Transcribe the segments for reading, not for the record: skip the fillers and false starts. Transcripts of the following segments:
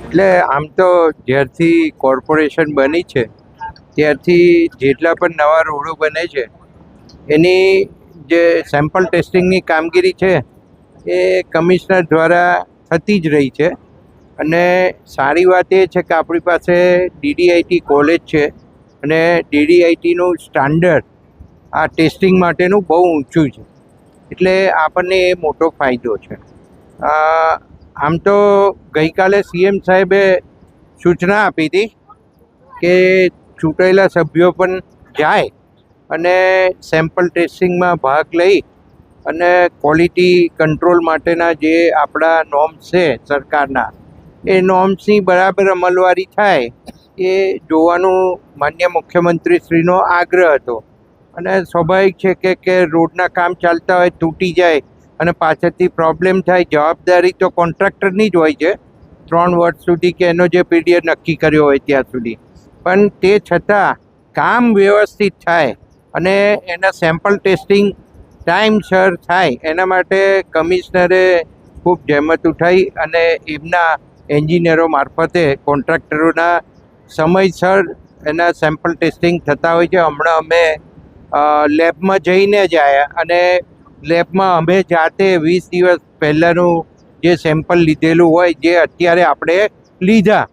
એટલે આમ તો જ્યારથી કોર્પોરેશન બની છે ત્યારથી જેટલા પણ નવા રોડો બને છે એની જે સેમ્પલ ટેસ્ટિંગની કામગીરી છે એ કમિશનર દ્વારા થતી જ રહી છે. અને સારી વાત એ છે કે આપણી પાસે ડીડીઆઈટી કોલેજ છે અને ડીડીઆઈટીનું સ્ટાન્ડર્ડ આ ટેસ્ટિંગ માટેનું બહુ ઊંચું છે, એટલે આપણને એ મોટો ફાયદો છે. આમ તો ગઈકાલે સીએમ સાહેબે સૂચના આપી હતી કે ચૂંટાયેલા સભ્યો પણ જાય અને સેમ્પલ ટેસ્ટિંગમાં ભાગ લઈ અને ક્વોલિટી કંટ્રોલ માટેના જે આપણા નોર્મ્સ છે સરકારના, એ નોર્મ્સની બરાબર અમલવારી થાય એ જોવાનું માન્ય મુખ્યમંત્રીશ્રીનો આગ્રહ હતો. અને સ્વાભાવિક છે કે રોડના કામ ચાલતા હોય, તૂટી જાય અને પાછળથી પ્રોબ્લેમ થાય, જવાબદારી તો કોન્ટ્રાક્ટરની જ હોય છે 3 વર્ષ સુધી કે એનો જે પીરિયડ નક્કી કર્યો હોય ત્યાં સુધી. પણ તે છતાં કામ વ્યવસ્થિત થાય અને એના સેમ્પલ ટેસ્ટિંગ ટાઈમસર થાય એના માટે કમિશનરે ખૂબ જહેમત ઉઠાવી અને એમના એન્જિનિયરો મારફતે કોન્ટ્રાક્ટરોના સમયસર એના સેમ્પલ ટેસ્ટિંગ થતા હોય છે. હમણાં અમે લેબમાં જઈને જ આવ્યા અને લેબમાં અમે જાતે 20 દિવસ પહેલાંનું જે સેમ્પલ લીધેલું હોય, જે અત્યારે આપણે લીધા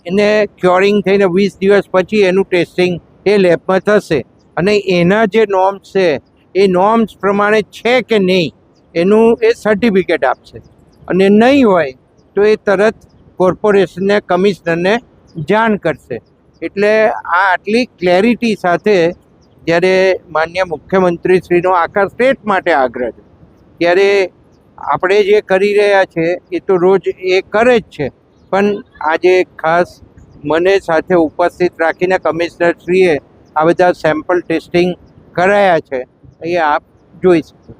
એને ક્યોરિંગ થઈને 20 દિવસ પછી એનું ટેસ્ટિંગ એ લેબમાં થશે અને એના જે નોર્મ્સ છે એ નોર્મ્સ પ્રમાણે છે કે નહીં એનું એ સર્ટિફિકેટ આપશે. અને નહીં હોય તો એ તરત કોર્પોરેશનને, કમિશનરને જાણ કરશે. એટલે આ આટલી ક્લેરિટી સાથે જ્યારે માન્ય મુખ્યમંત્રીશ્રીનો આખા સ્ટેટ માટે આગ્રહ છે ત્યારે આપણે જે કરી રહ્યા છે એ તો રોજ એ કરે જ છે, પણ આજે ખાસ મને સાથે ઉપસ્થિત રાખીને કમિશનરશ્રીએ આ બધા સેમ્પલ ટેસ્ટિંગ કરાયા છે, એ આપ જોઈ શકો.